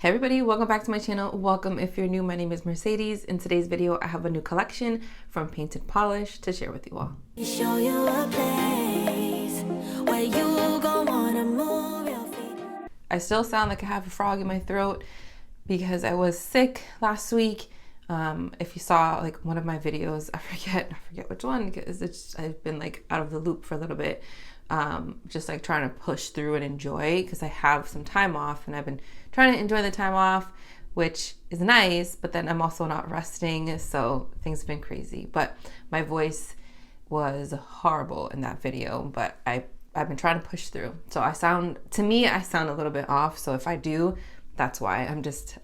Hey everybody, welcome back to my channel. Welcome if you're new. My name is Mercedes. In today's video, I have a new collection from Painted Polish to share with you all. Show you a place where you gon' wanna move your feet. I still sound like I have a frog in my throat because I was sick last week. If you saw like one of my videos, I forget which one because I've been like out of the loop for a little bit. Just like trying to push through and enjoy because I have some time off and I've been trying to enjoy the time off, which is nice, but then I'm also not resting, so things have been crazy. But my voice was horrible in that video, but I've been trying to push through. So I sound a little bit off, so if I do, that's why.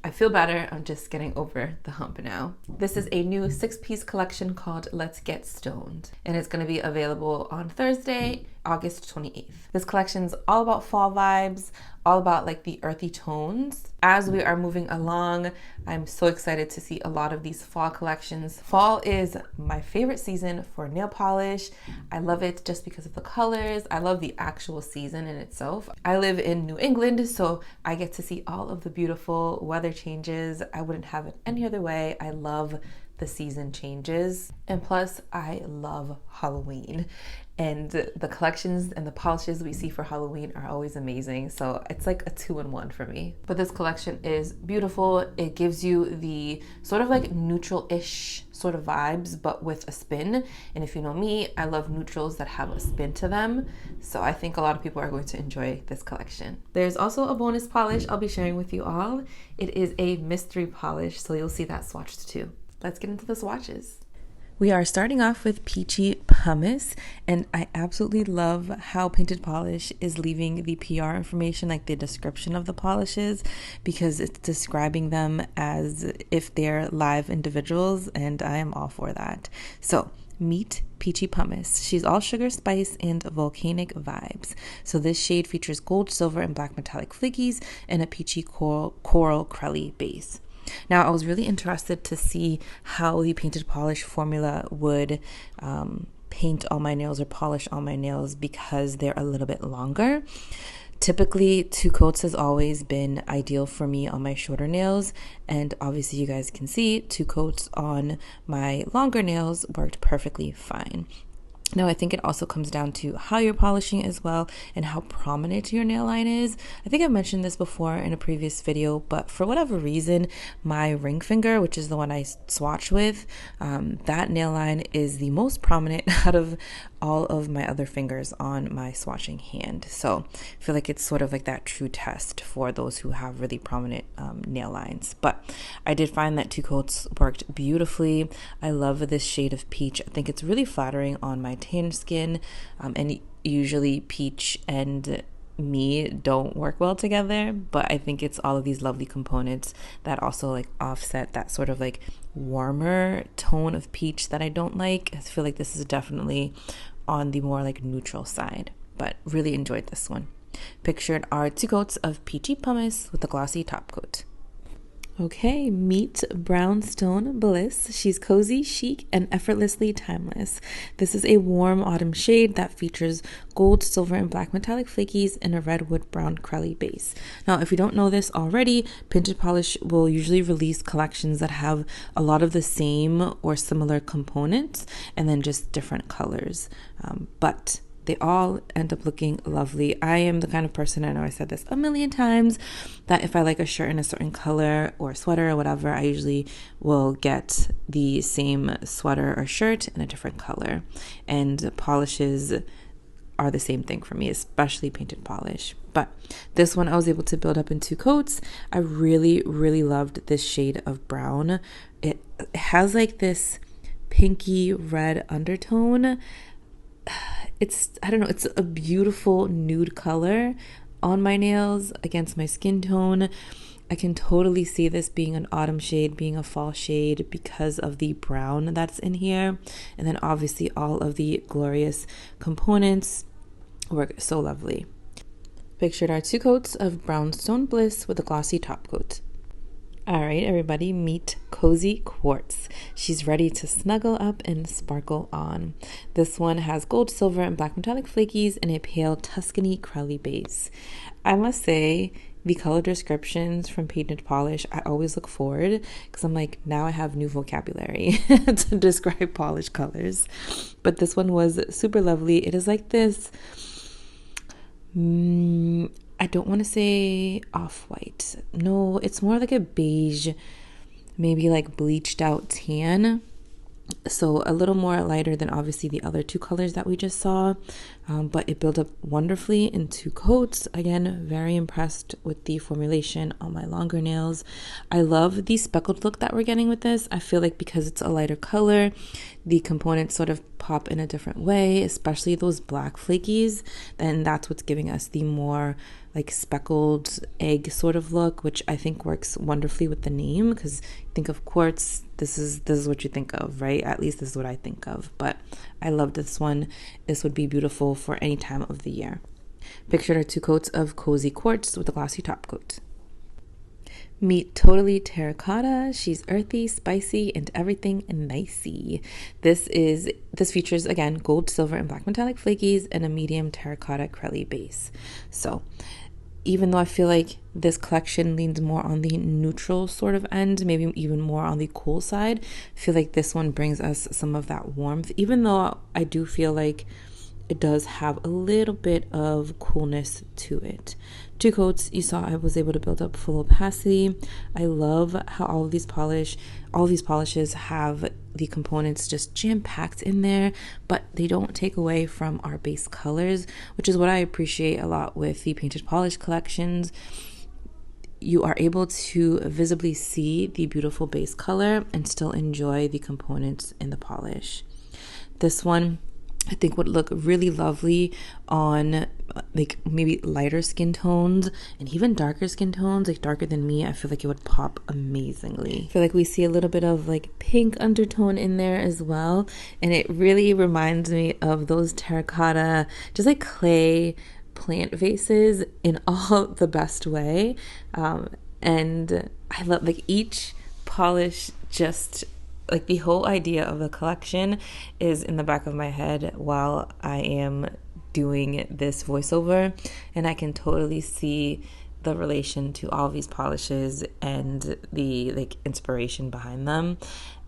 I feel better. I'm just getting over the hump now. This is a new 6-piece collection called Let's Get Stoned, and it's going to be available on Thursday, August 28th. This collection's all about fall vibes, all about like the earthy tones. As we are moving along, I'm so excited to see a lot of these fall collections. Fall is my favorite season for nail polish. I love it just because of the colors. I love the actual season in itself. I live in New England, so I get to see all of the beautiful weather changes. I wouldn't have it any other way. I love the season changes, and plus I love Halloween, and the collections and the polishes we see for Halloween are always amazing, so it's like a 2-in-1 for me. But this collection is beautiful. It gives you the sort of like neutral-ish sort of vibes but with a spin, and if you know me, I love neutrals that have a spin to them, so I think a lot of people are going to enjoy this collection. There's also a bonus polish I'll be sharing with you all. It is a mystery polish, so you'll see that swatched too. Let's get into the swatches. We are starting off with Peachy Pumice, and I absolutely love how Painted Polish is leaving the PR information, like the description of the polishes, because it's describing them as if they're live individuals, and I am all for that. So meet Peachy Pumice. She's all sugar, spice, and volcanic vibes. So this shade features gold, silver, and black metallic flakies and a peachy coral crelly base. Now, I was really interested to see how the Painted Polish formula would paint all my nails or polish all my nails because they're a little bit longer. Typically, 2 coats has always been ideal for me on my shorter nails, and obviously you guys can see 2 coats on my longer nails worked perfectly fine. Now, I think it also comes down to how you're polishing as well and how prominent your nail line is. I think I mentioned this before in a previous video, but for whatever reason, my ring finger, which is the one I swatch with, that nail line is the most prominent out of all of my other fingers on my swatching hand. So I feel like it's sort of like that true test for those who have really prominent nail lines. But I did find that 2 coats worked beautifully. I love this shade of peach. I think it's really flattering on my tan skin, and usually peach and me don't work well together, but I think it's all of these lovely components that also like offset that sort of like warmer tone of peach that I don't like. I feel like this is definitely on the more like neutral side, but really enjoyed this one. Pictured are 2 coats of Peachy Pumice with a glossy top coat. Okay, meet Brownstone Bliss. She's cozy, chic, and effortlessly timeless. This is a warm autumn shade that features gold, silver, and black metallic flakies and a redwood brown crelly base. Now, if you don't know this already, Painted Polish will usually release collections that have a lot of the same or similar components and then just different colors. But they all end up looking lovely. I am the kind of person, I know I said this a million times, that if I like a shirt in a certain color or sweater or whatever, I usually will get the same sweater or shirt in a different color. And polishes are the same thing for me, especially Painted Polish. But this one I was able to build up in 2 coats. I really, really loved this shade of brown. It has like this pinky red undertone. I don't know, it's a beautiful nude color on my nails against my skin tone. I can totally see this being an autumn shade, being a fall shade because of the brown that's in here. And then obviously all of the glorious components work so lovely. Pictured are 2 coats of Brownstone Bliss with a glossy top coat. All right, everybody, meet Cozy Quartz. She's ready to snuggle up and sparkle on. This one has gold, silver, and black metallic flakies and a pale Tuscany crelly base. I must say, the color descriptions from Painted Polish, I always look forward because I'm like, now I have new vocabulary to describe polish colors. But this one was super lovely. It is like this, I don't want to say off-white. No, it's more like a beige, maybe like bleached out tan. So a little more lighter than obviously the other two colors that we just saw, but it built up wonderfully in 2 coats. Again, very impressed with the formulation on my longer nails. I love the speckled look that we're getting with this. I feel like because it's a lighter color, the components sort of pop in a different way, especially those black flakies, and that's what's giving us the more like speckled egg sort of look, which I think works wonderfully with the name, because think of quartz, this is what you think of, right? At least this is what I think of. But I love this one. This would be beautiful for any time of the year. Pictured are 2 coats of cozy quartz with a glossy top coat. Meet Totally Terracotta. She's earthy, spicy, and everything nicey. This features, again, gold, silver, and black metallic flakies and a medium terracotta crelly base. So even though I feel like this collection leans more on the neutral sort of end, maybe even more on the cool side, I feel like this one brings us some of that warmth, even though I do feel like it does have a little bit of coolness to it. 2 coats, you saw I was able to build up full opacity. I love how all of these polishes have the components just jam-packed in there, but they don't take away from our base colors, which is what I appreciate a lot with the Painted Polish collections. You are able to visibly see the beautiful base color and still enjoy the components in the polish. This one I think would look really lovely on like maybe lighter skin tones and even darker skin tones, like darker than me. I feel like it would pop amazingly. I feel like we see a little bit of like pink undertone in there as well, and it really reminds me of those terracotta, just like clay plant vases in all the best way. And I love like each polish, just like the whole idea of the collection is in the back of my head while I am doing this voiceover, and I can totally see the relation to all of these polishes and the like inspiration behind them.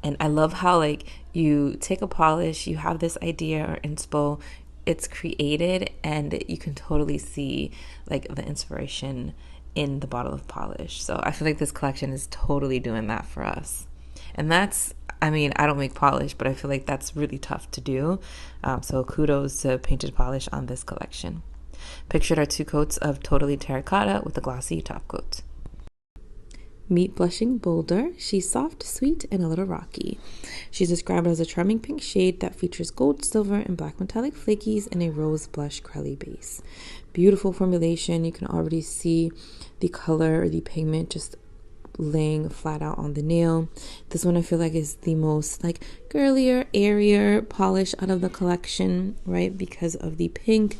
And I love how like you take a polish, you have this idea or inspo, it's created, and you can totally see like the inspiration in the bottle of polish. So I feel like this collection is totally doing that for us. And that's, I mean, I don't make polish, but I feel like that's really tough to do. So kudos to Painted Polish on this collection. Pictured are 2 coats of Totally Terracotta with a glossy top coat. Meet Blushing Boulder. She's soft, sweet, and a little rocky. She's described as a charming pink shade that features gold, silver, and black metallic flakies and a rose blush crelly base. Beautiful formulation. You can already see the color or the pigment just laying flat out on the nail. This one I feel like is the most like girlier, airier polish out of the collection, right? Because of the pink.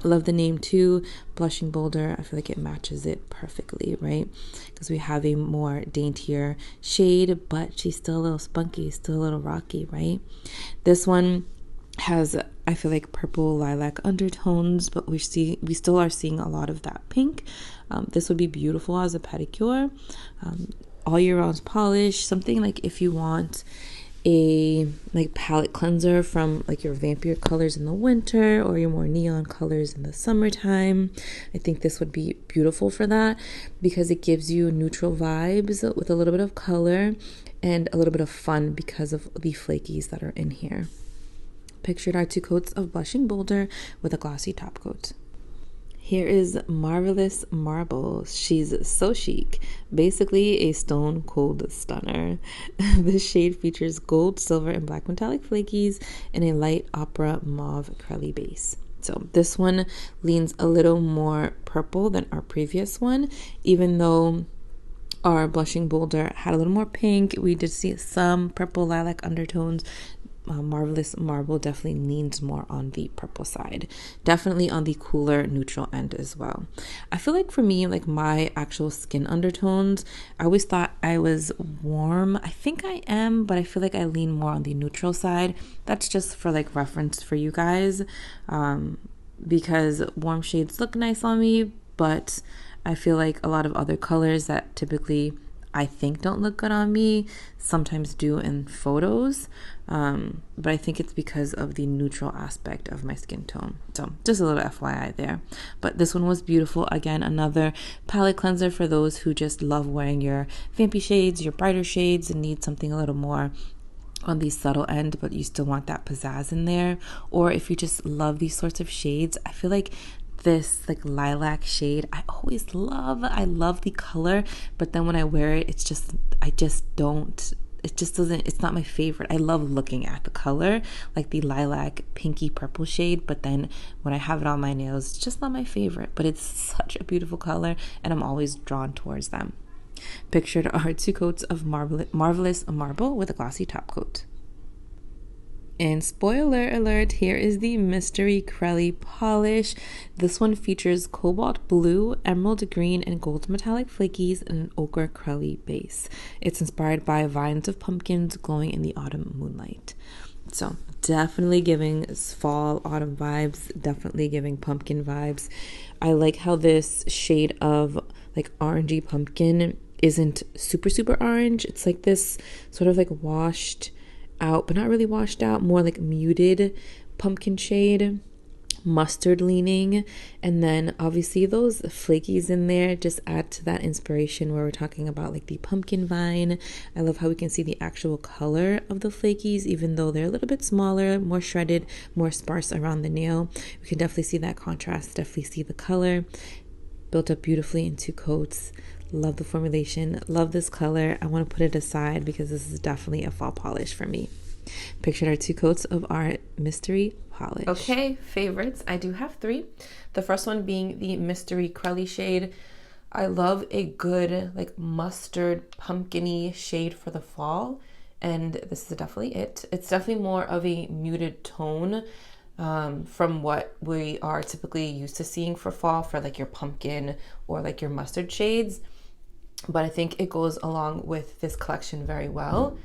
I love the name too, Blushing Boulder. I feel like it matches it perfectly, right? Because we have a more daintier shade, but she's still a little spunky, still a little rocky, right? This one has, I feel like, purple lilac undertones, but we still are seeing a lot of that pink. This would be beautiful as a pedicure, all year round polish. Something like if you want a like palette cleanser from like your vampire colors in the winter or your more neon colors in the summertime, I think this would be beautiful for that, because it gives you neutral vibes with a little bit of color and a little bit of fun because of the flakies that are in here. Pictured are 2 coats of Blushing Boulder with a glossy top coat. Here is Marvelous Marble. She's so chic, basically a stone cold stunner. This shade features gold, silver, and black metallic flakies and a light opera mauve crelly base. So this one leans a little more purple than our previous one, even though our Blushing Boulder had a little more pink. We did see some purple lilac undertones. Marvelous Marble definitely leans more on the purple side, definitely on the cooler neutral end as well. I feel like for me, like my actual skin undertones, I always thought I was warm. I think I am, but I feel like I lean more on the neutral side. That's just for like reference for you guys, because warm shades look nice on me, but I feel like a lot of other colors that typically I think don't look good on me sometimes do in photos, but I think it's because of the neutral aspect of my skin tone. So just a little FYI there. But this one was beautiful. Again, another palette cleanser for those who just love wearing your vampy shades, your brighter shades, and need something a little more on the subtle end, but you still want that pizzazz in there. Or if you just love these sorts of shades, I feel like this like lilac shade I love the color, but then when I wear it, it's just it's not my favorite. I love looking at the color, like the lilac pinky purple shade, but then when I have it on my nails, it's just not my favorite, but it's such a beautiful color and I'm always drawn towards them. Pictured are 2 coats of marvelous marble with a glossy top coat. And spoiler alert, here is the Mystery Crelly polish. This one features cobalt blue, emerald green, and gold metallic flakies and an ochre crelly base. It's inspired by vines of pumpkins glowing in the autumn moonlight. So definitely giving fall, autumn vibes, definitely giving pumpkin vibes. I like how this shade of like orangey pumpkin isn't super orange. It's like this sort of like washed out, but not really washed out, more like muted pumpkin shade, mustard leaning, and then obviously those flakies in there just add to that inspiration where we're talking about like the pumpkin vine. I love how we can see the actual color of the flakies, even though they're a little bit smaller, more shredded, more sparse around the nail. We can definitely see that contrast, definitely see the color built up beautifully in 2 coats. Love the formulation, love this color. I want to put it aside because this is definitely a fall polish for me. Pictured are 2 coats of our mystery polish. Okay, favorites. I do have 3. The first one being the Mystery Crelly shade. I love a good like mustard pumpkin-y shade for the fall, and this is definitely it. It's definitely more of a muted tone from what we are typically used to seeing for fall for like your pumpkin or like your mustard shades. But I think it goes along with this collection very well.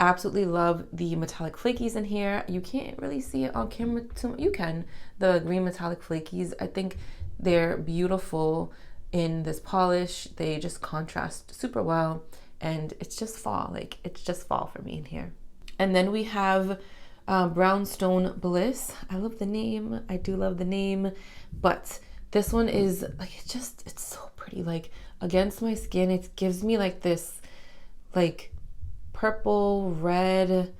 Absolutely love the metallic flakies in here. You can't really see it on camera you can. The green metallic flakies, I think they're beautiful in this polish. They just contrast super well, and it's just fall. Like it's just fall for me in here. And then we have Brownstone Bliss. I love the name. I do love the name, but this one is like it's so pretty. Like against my skin, it gives me like this like purple red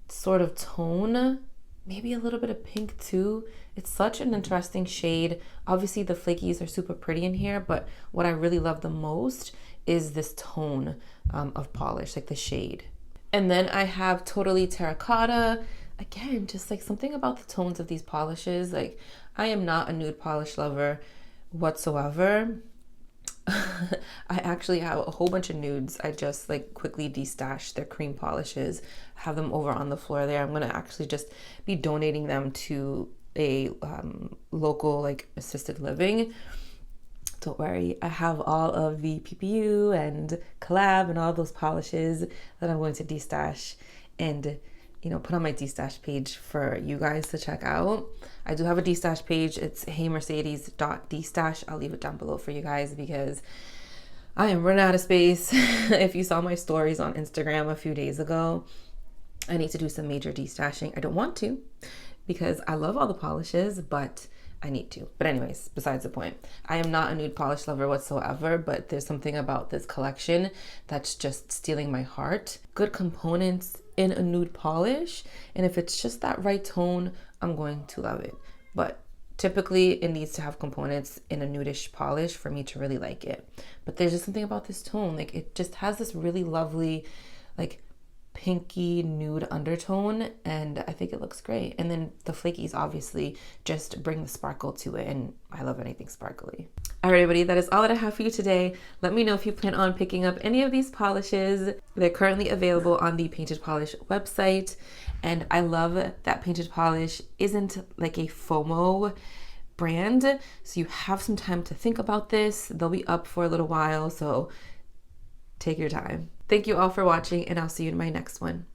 sort of tone, maybe a little bit of pink too. It's such an interesting shade. Obviously the flakies are super pretty in here, but what I really love the most is this tone of polish, like the shade. And then I have Totally Terracotta. Again, just like something about the tones of these polishes. Like I am not a nude polish lover whatsoever. I actually have a whole bunch of nudes. I just like quickly destashed their cream polishes, have them over on the floor there. I'm gonna actually just be donating them to a local like assisted living. Don't worry, I have all of the PPU and collab and all those polishes that I'm going to destash and put on my destash page for you guys to check out. I do have a destash page. It's heeymercedes.destash. I'll leave it down below for you guys because I am running out of space. If you saw my stories on Instagram a few days ago, I need to do some major destashing. I don't want to because I love all the polishes, but I need to. But anyways, besides the point, I am not a nude polish lover whatsoever, but there's something about this collection that's just stealing my heart. Good components in a nude polish, and if it's just that right tone, I'm going to love it. But typically it needs to have components in a nudish polish for me to really like it. But there's just something about this tone, like it just has this really lovely like pinky nude undertone, and I think it looks great. And then the flakies obviously just bring the sparkle to it, and I love anything sparkly. All right, everybody, that is all that I have for you today. Let me know if you plan on picking up any of these polishes. They're currently available on the Painted Polish website, and I love that Painted Polish isn't like a FOMO brand, so you have some time to think about this. They'll be up for a little while, so take your time. Thank you all for watching, and I'll see you in my next one.